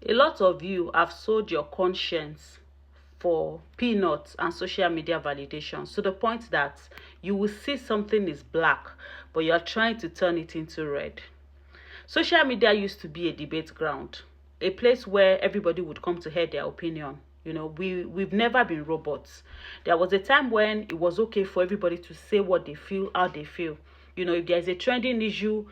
A lot of you have sold your conscience for peanuts and social media validations to the point that you will see something is black, but you're trying to turn it into red. Social media used to be a debate ground, a place where everybody would come to hear their opinion. We've never been robots. There was a time when it was okay for everybody to say what they feel, how they feel. If there's a trending issue,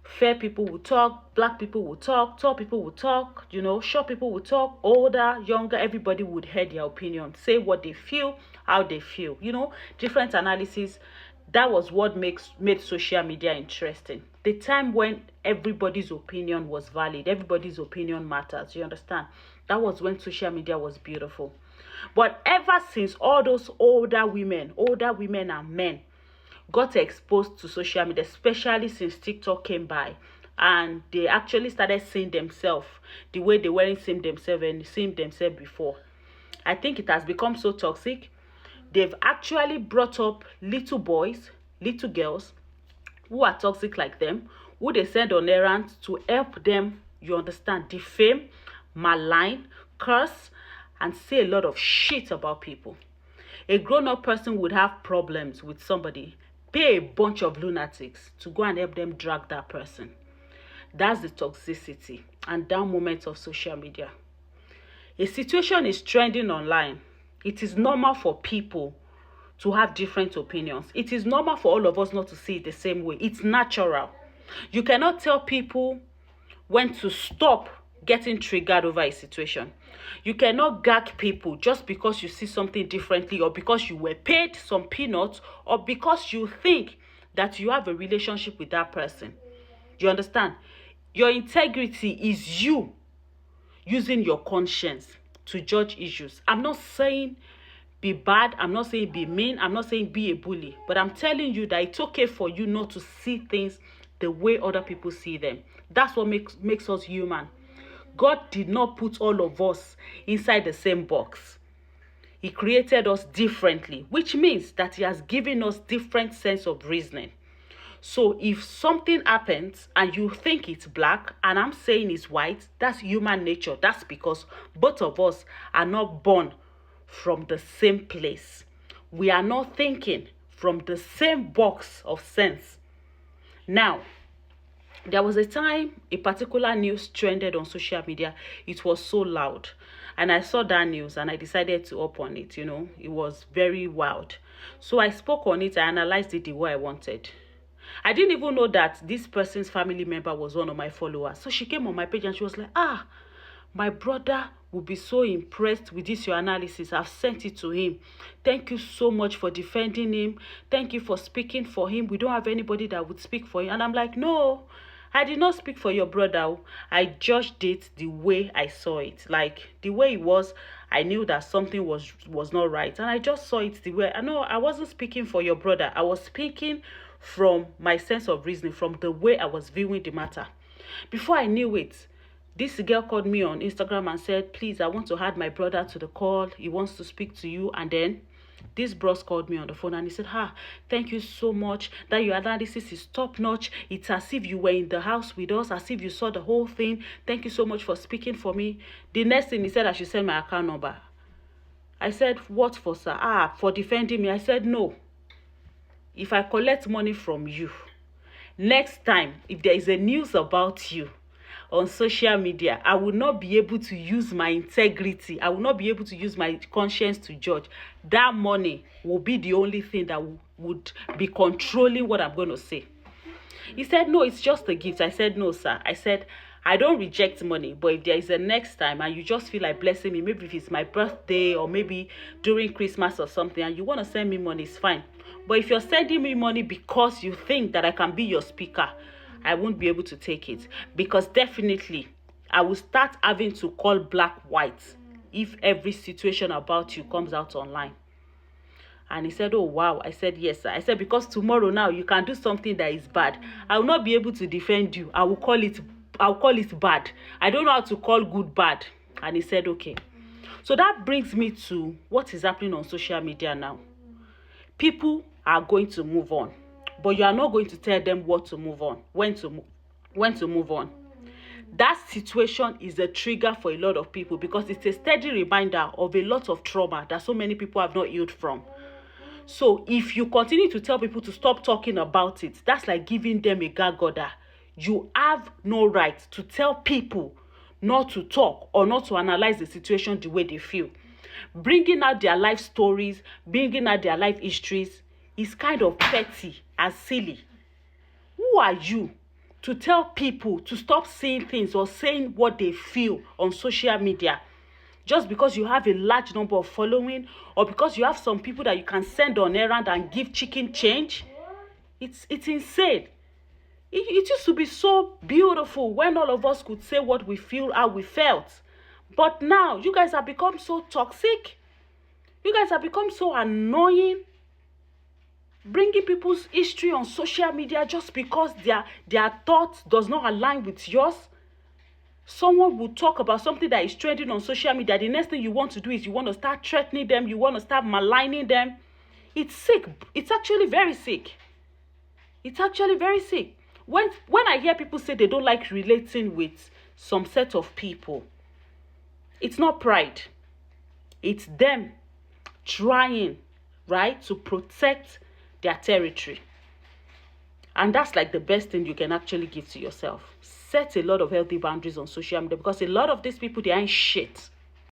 fair people will talk, black people will talk, tall people will talk, short people will talk, older, younger, everybody would hear their opinion, say what they feel, how they feel, different analysis. That was what made social media interesting. The time when everybody's opinion was valid, everybody's opinion matters, you understand? That was when social media was beautiful. But ever since all those older women and men got exposed to social media, especially since TikTok came by, and they actually started seeing themselves the way they weren't seeing themselves before. I think it has become so toxic. They've actually brought up little boys, little girls who are toxic like them, who they send on errands to help them, you understand, defame, malign, curse, and say a lot of shit about people. A grown-up person would have problems with somebody, pay a bunch of lunatics to go and help them drag that person. That's the toxicity and down moments of social media. A situation is trending online. It is normal for people to have different opinions. It is normal for all of us not to see it the same way. It's natural. You cannot tell people when to stop getting triggered over a situation. You cannot gag people just because you see something differently, or because you were paid some peanuts, or because you think that you have a relationship with that person. You understand? Your integrity is you using your conscience to judge issues. I'm not saying be bad, I'm not saying be mean, I'm not saying be a bully, but I'm telling you that it's okay for you not to see things the way other people see them. That's what makes us human. God did not put all of us inside the same box. He created us differently, which means that he has given us different sense of reasoning. So if something happens and you think it's black and I'm saying it's white, that's human nature. That's because both of us are not born from the same place. We are not thinking from the same box of sense. Now, there was a time a particular news trended on social media. It was so loud. And I saw that news and I decided to up on it. It was very wild. So I spoke on it. I analyzed it the way I wanted. I didn't even know that this person's family member was one of my followers. So she came on my page and she was like, my brother will be so impressed with this your analysis. I've sent it to him. Thank you so much for defending him. Thank you for speaking for him. We don't have anybody that would speak for him. And I'm like, no, I did not speak for your brother. I judged it the way I saw it. Like the way it was, I knew that something was not right. And I just saw it the way, I wasn't speaking for your brother. I was speaking from my sense of reasoning, from the way I was viewing the matter. Before I knew it, this girl called me on Instagram and said, please, I want to add my brother to the call. He wants to speak to you. And then this bros called me on the phone and he said, thank you so much. That your analysis is top notch. It's as if you were in the house with us, as if you saw the whole thing. Thank you so much for speaking for me. The next thing he said, I should send my account number. I said, what for, sir? For defending me. I said, no. If I collect money from you, next time, if there is a news about you on social media, I will not be able to use my integrity. I will not be able to use my conscience to judge. That money will be the only thing that would be controlling what I'm going to say. He said, no, it's just a gift. I said, no, sir. I said, I don't reject money, but if there is a next time and you just feel like blessing me, maybe if it's my birthday or maybe during Christmas or something, and you want to send me money, it's fine. But if you're sending me money because you think that I can be your speaker, I won't be able to take it. Because definitely, I will start having to call black white if every situation about you comes out online. And he said, oh, wow. I said, yes, sir. I said, because tomorrow now, you can do something that is bad. I will not be able to defend you. I'll call it bad. I don't know how to call good bad. And he said, okay. So that brings me to what is happening on social media now. People are going to move on, but you are not going to tell them what to move on, when to move on. that situation is a trigger for a lot of people, because it's a steady reminder of a lot of trauma that so many people have not healed from. So if you continue to tell people to stop talking about it, that's like giving them a gag order. You have no right to tell people not to talk or not to analyze the situation the way they feel. Bringing out their life stories, bringing out their life histories is kind of petty and silly. Who are you to tell people to stop saying things or saying what they feel on social media just because you have a large number of following, or because you have some people that you can send on errand and give chicken change? It's insane. It used to be so beautiful when all of us could say what we feel, how we felt. But now, you guys have become so toxic. You guys have become so annoying. Bringing people's history on social media just because their thoughts does not align with yours. Someone will talk about something that is trending on social media. The next thing you want to do is you want to start threatening them. You want to start maligning them. It's sick. It's actually very sick. It's actually very sick. When I hear people say they don't like relating with some set of people, it's not pride. It's them trying, right, to protect their territory. And that's like the best thing you can actually give to yourself. Set a lot of healthy boundaries on social media, because a lot of these people, they ain't shit.